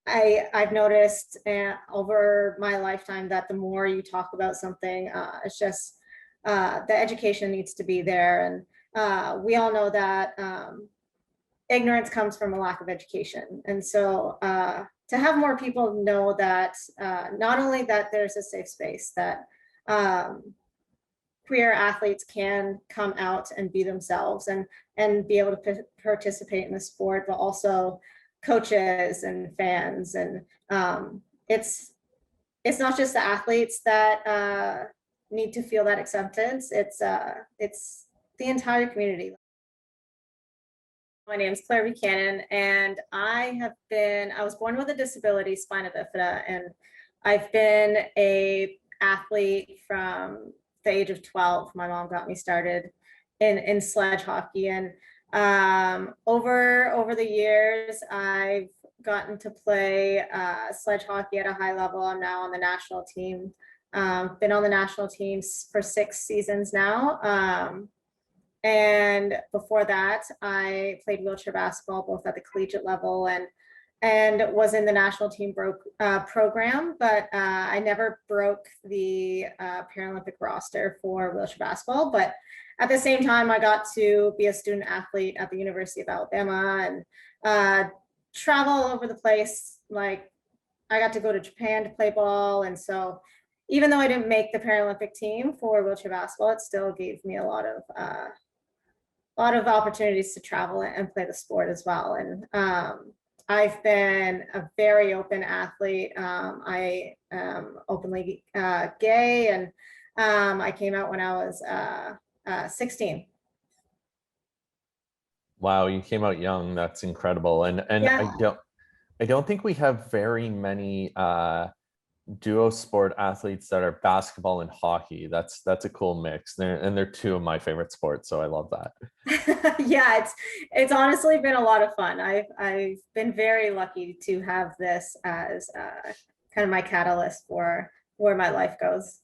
I've noticed over my lifetime that the more you talk about something, it's just the education needs to be there. And we all know that ignorance comes from a lack of education. And so to have more people know that not only that there's a safe space, that queer athletes can come out and be themselves and be able to participate in the sport, but also coaches and fans. And it's not just the athletes that need to feel that acceptance. It's the entire community. My name is Claire Buchanan, and I was born with a disability, spina bifida, and I've been a athlete from the age of 12. My mom got me started in sledge hockey, and over the years, I've gotten to play sledge hockey at a high level. I'm now on the national team. Been on the national team for 6 seasons now. And before that, I played wheelchair basketball both at the collegiate level and was in the national team program, but I never broke the Paralympic roster for wheelchair basketball. But at the same time, I got to be a student athlete at the University of Alabama and travel all over the place. Like, I got to go to Japan to play ball. And so even though I didn't make the Paralympic team for wheelchair basketball, it still gave me a lot of opportunities to travel and play the sport as well. And I've been a very open athlete. I am openly gay, and I came out when I was 16. Wow, you came out young. That's incredible. And Yeah. I don't think we have very many duo sport athletes that are basketball and hockey. That's a cool mix. They're 2 of my favorite sports, so I love that. Yeah, it's honestly been a lot of fun. I've been very lucky to have this as kind of my catalyst for where my life goes.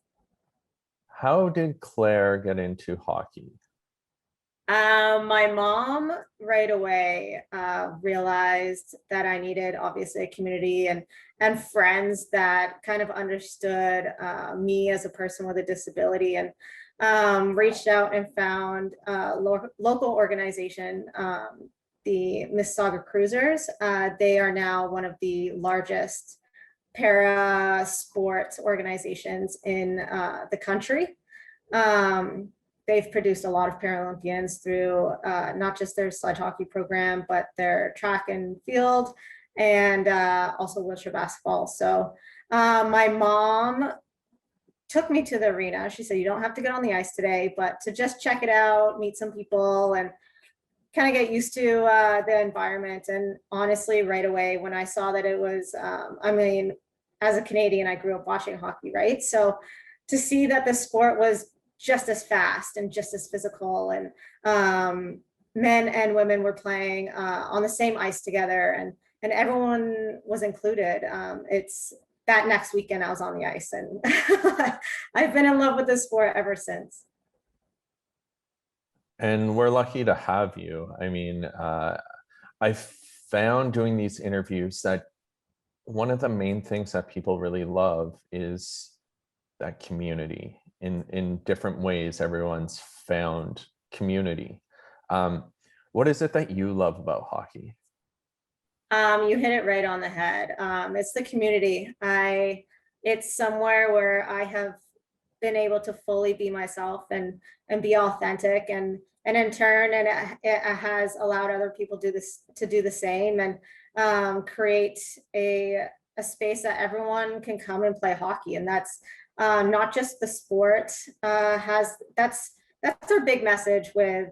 How did Claire get into hockey? My mom right away realized that I needed obviously a community and friends that kind of understood me as a person with a disability, and reached out and found a local organization, the Mississauga Cruisers. They are now one of the largest para sports organizations in the country. They've produced a lot of Paralympians through not just their sledge hockey program, but their track and field, and also wheelchair basketball. So my mom took me to the arena. She said, you don't have to get on the ice today, but to just check it out, meet some people, and kind of get used to the environment. And honestly, right away, when I saw that it was, I mean, as a Canadian, I grew up watching hockey, right? So to see that the sport was just as fast and just as physical, and men and women were playing on the same ice together, and everyone was included. It's that next weekend I was on the ice, and I've been in love with this sport ever since. And we're lucky to have you. I mean, I've found doing these interviews that one of the main things that people really love is that community. In different ways, everyone's found community. What is it that you love about hockey? You hit it right on the head. It's the community. It's somewhere where I have been able to fully be myself and be authentic, and in turn, and it has allowed other people to do the same, and create a space that everyone can come and play hockey. And that's not just the sport that's our big message with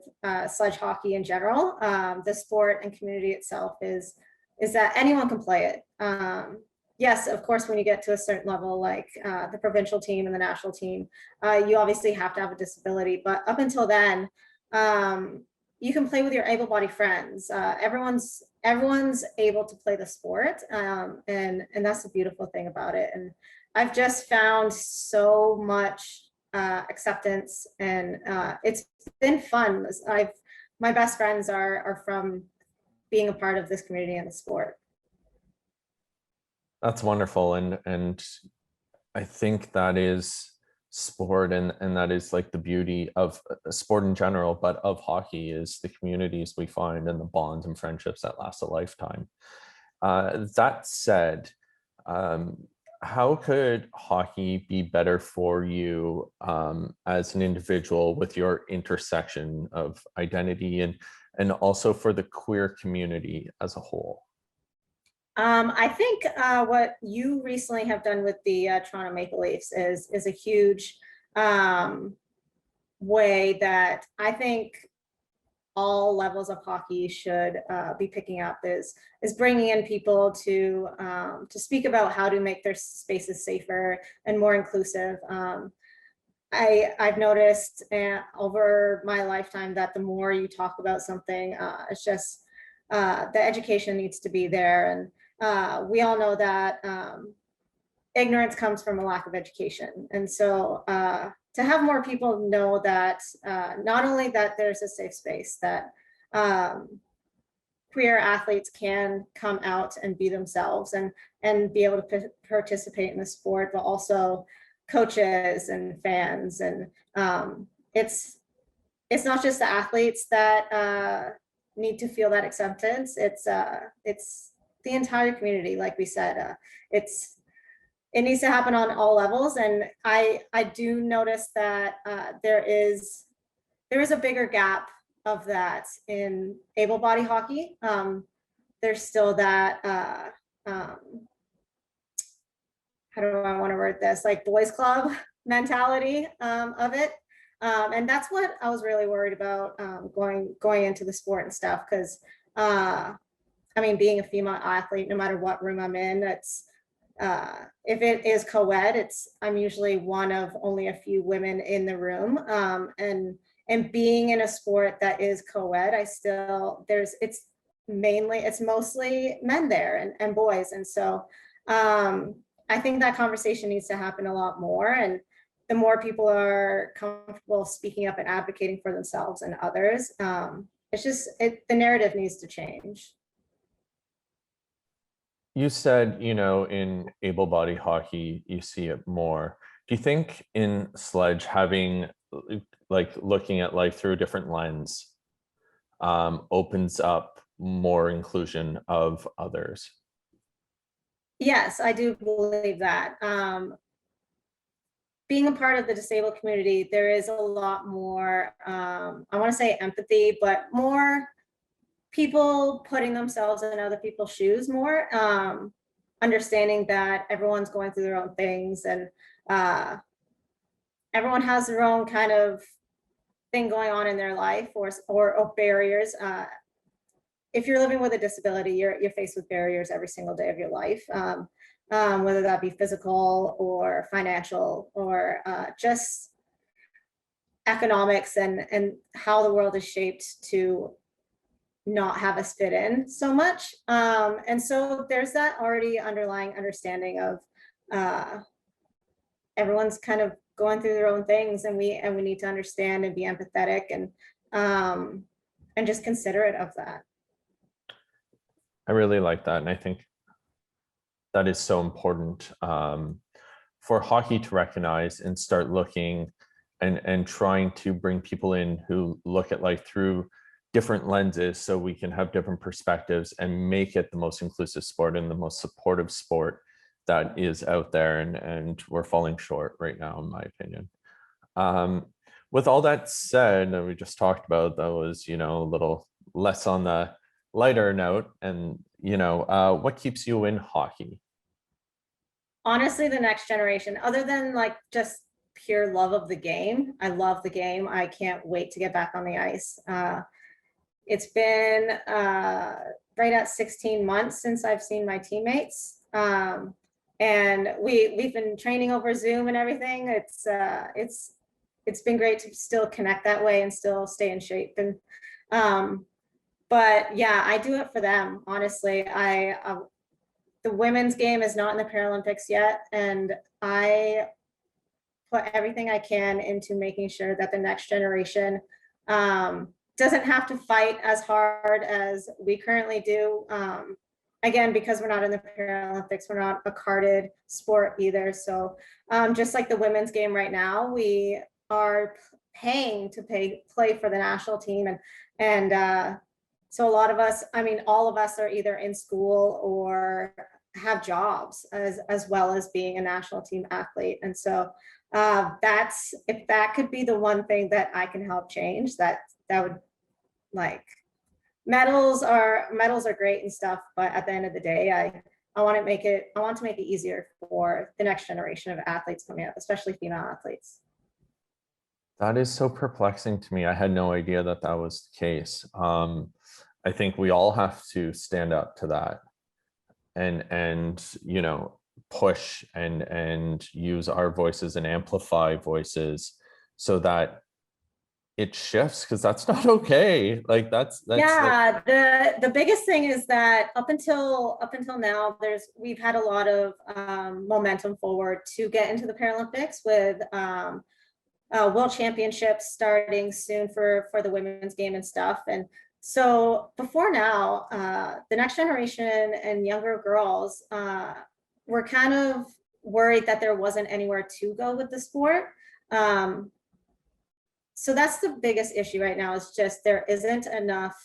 sledge hockey in general. The sport and community itself is that anyone can play it. Yes, of course, when you get to a certain level, like the provincial team and the national team, you obviously have to have a disability. But up until then, you can play with your able-bodied friends. Everyone's able to play the sport, and that's the beautiful thing about it. And I've just found so much acceptance, and it's been fun. My best friends are from being a part of this community and the sport. That's wonderful. And I think that is sport, and that is like the beauty of sport in general, but of hockey, is the communities we find and the bonds and friendships that last a lifetime. That said, um, how could hockey be better for you as an individual with your intersection of identity, and also for the queer community as a whole? I think what you recently have done with the Toronto Maple Leafs is a huge um, way that I think all levels of hockey should be picking up, is bringing in people to speak about how to make their spaces safer and more inclusive. I've noticed over my lifetime that the more you talk about something, it's just the education needs to be there, and we all know that ignorance comes from a lack of education. And so to have more people know that not only that there's a safe space, that queer athletes can come out and be themselves and be able to participate in the sport, but also coaches and fans. And it's not just the athletes that need to feel that acceptance. It's the entire community. Like we said, it needs to happen on all levels. And I do notice that there is a bigger gap of that in able-bodied hockey. There's still that how do I want to word this, like boys club mentality of it. And that's what I was really worried about going into the sport and stuff, because I mean, being a female athlete, no matter what room I'm in, it's if it is co-ed, I'm usually one of only a few women in the room. And being in a sport that is co-ed, it's mostly men there and boys. And so I think that conversation needs to happen a lot more. And the more people are comfortable speaking up and advocating for themselves and others, the narrative needs to change. You said, in able-bodied hockey, you see it more. Do you think in sledge, having like looking at life through a different lens opens up more inclusion of others? Yes, I do believe that. Being a part of the disabled community, there is a lot more, I want to say empathy, but more people putting themselves in other people's shoes more, understanding that everyone's going through their own things, and everyone has their own kind of thing going on in their life, or barriers. If you're living with a disability, you're faced with barriers every single day of your life, whether that be physical or financial, or just economics, and how the world is shaped to not have us fit in so much. And so there's that already underlying understanding of everyone's kind of going through their own things, and we need to understand and be empathetic and just considerate of that. I really like that. And I think that is so important for hockey to recognize and start looking and trying to bring people in who look at life through different lenses, so we can have different perspectives and make it the most inclusive sport and the most supportive sport that is out there. And we're falling short right now, in my opinion. With all that said, we just talked about, that was, a little less on the lighter note. And, what keeps you in hockey? Honestly, the next generation, other than like just pure love of the game. I love the game. I can't wait to get back on the ice. It's been right at 16 months since I've seen my teammates. And we've been training over Zoom and everything. It's been great to still connect that way and still stay in shape. And but yeah, I do it for them. Honestly, the women's game is not in the Paralympics yet, and I put everything I can into making sure that the next generation doesn't have to fight as hard as we currently do. again, because we're not in the Paralympics, we're not a carded sport either. So just like the women's game right now, we are paying to play for the national team. And so a lot of us, I mean, all of us are either in school or have jobs as well as being a national team athlete. And so that's, if that could be the one thing that I can help change, that would, like, medals are great and stuff, but at the end of the day, I want to make it easier for the next generation of athletes coming up, especially female athletes. That is so perplexing to me. I had no idea that that was the case. I think we all have to stand up to that and you know, push and use our voices and amplify voices so that it shifts, because that's not okay. Like that's Yeah, the biggest thing is that up until now, we've had a lot of momentum forward to get into the Paralympics with world championships starting soon for the women's game and stuff. And so before now, the next generation and younger girls were kind of worried that there wasn't anywhere to go with the sport. So that's the biggest issue right now, is just there isn't enough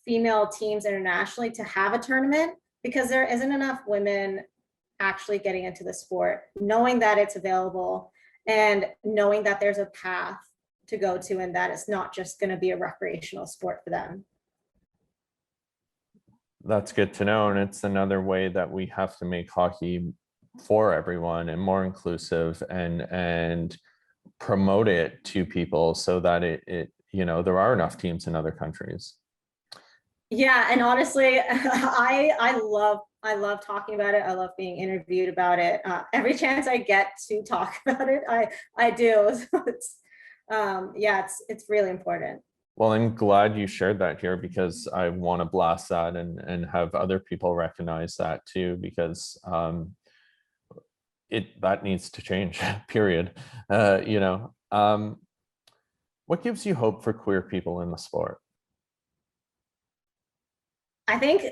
female teams internationally to have a tournament, because there isn't enough women actually getting into the sport, knowing that it's available and knowing that there's a path to go to, and that it's not just going to be a recreational sport for them. That's good to know. And it's another way that we have to make hockey for everyone and more inclusive and promote it to people so that it you know, there are enough teams in other countries. Yeah, and honestly, I love talking about it. I love being interviewed about it. Every chance I get to talk about it, I do. So it's yeah, it's really important. Well, I'm glad you shared that here, because I want to blast that and have other people recognize that too, because that needs to change, period. You know, what gives you hope for queer people in the sport? I think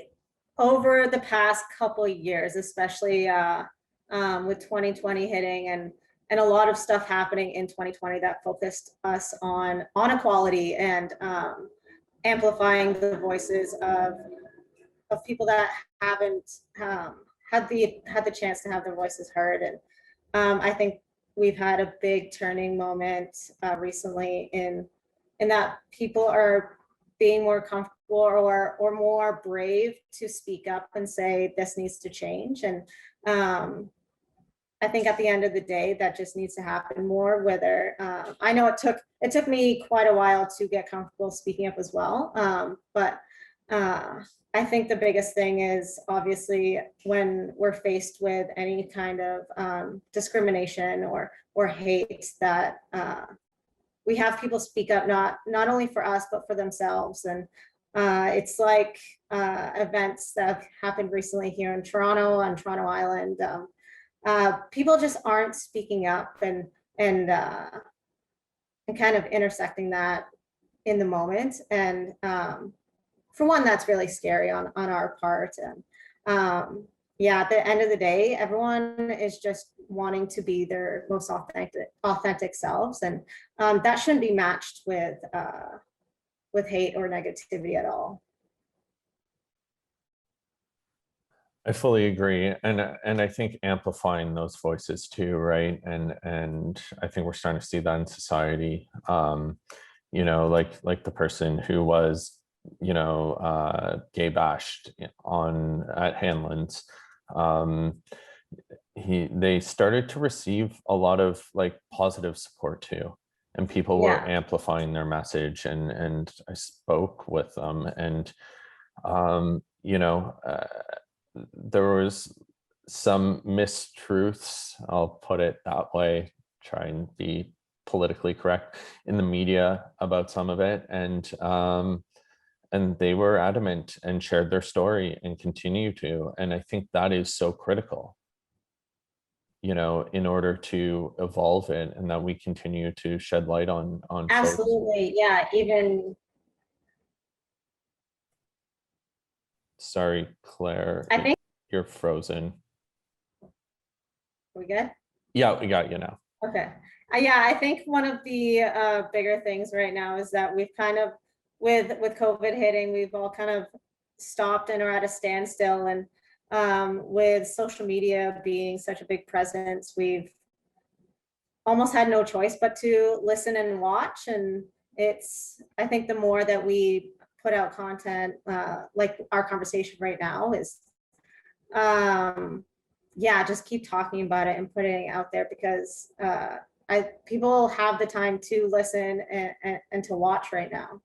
over the past couple of years, especially with 2020 hitting and a lot of stuff happening in 2020 that focused us on equality and amplifying the voices of people that haven't had the chance to have their voices heard. And I think we've had a big turning moment recently in that people are being more comfortable or more brave to speak up and say this needs to change. And I think at the end of the day, that just needs to happen more. Whether I know it took me quite a while to get comfortable speaking up as well, but I think the biggest thing is obviously when we're faced with any kind of discrimination or hate, that we have people speak up, not only for us but for themselves. And it's like events that have happened recently here in Toronto, on Toronto Island. People just aren't speaking up and kind of intersecting that in the moment. And for one, that's really scary on our part. And yeah, at the end of the day, everyone is just wanting to be their most authentic selves, and that shouldn't be matched with hate or negativity at all. I fully agree, and I think amplifying those voices too, right? And I think we're starting to see that in society. You know, like the person who was, you know, gay bashed at Hanlon's. They started to receive a lot of like positive support too, and people were amplifying their message, and I spoke with them, and you know, there was some mistruths, I'll put it that way, try and be politically correct, in the media about some of it, and they were adamant and shared their story and continue to. And I think that is so critical, you know, in order to evolve it, and that we continue to shed light on Absolutely. folks. Yeah, even Sorry, Claire, I think you're frozen. we good. Yeah, we got you now. Okay. Yeah, I think one of the bigger things right now is that we've kind of, with COVID hitting, we've all kind of stopped and are at a standstill. And with social media being such a big presence, we've almost had no choice but to listen and watch. And I think the more that we put out content, like our conversation right now is, yeah, just keep talking about it and putting it out there, because people have the time to listen and to watch right now.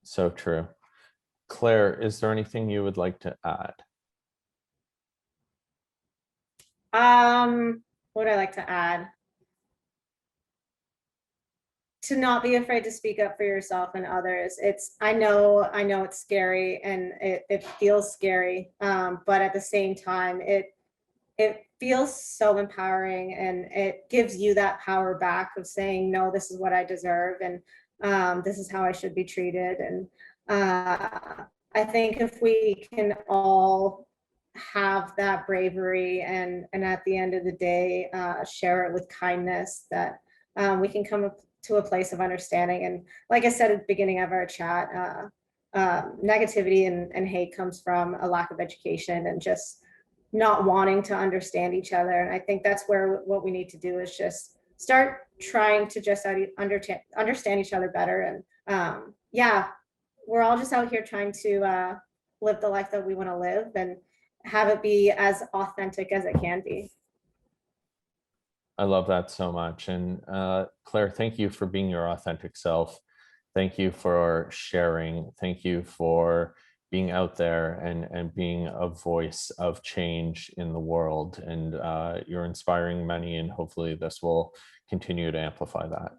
So true. Claire, is there anything you would like to add? What would I like to add? To not be afraid to speak up for yourself and others. I know it's scary, and it feels scary, but at the same time, it feels so empowering, and it gives you that power back of saying, no, this is what I deserve, and this is how I should be treated. And I think if we can all have that bravery, and at the end of the day, share it with kindness, that we can come to a place of understanding. And like I said at the beginning of our chat, negativity and hate comes from a lack of education and just not wanting to understand each other. And I think that's where what we need to do is just start trying to just understand each other better. And yeah, we're all just out here trying to live the life that we want to live, and have it be as authentic as it can be. I love that so much. And Claire, thank you for being your authentic self. Thank you for sharing. Thank you for being out there and being a voice of change in the world. And you're inspiring many, and hopefully this will continue to amplify that.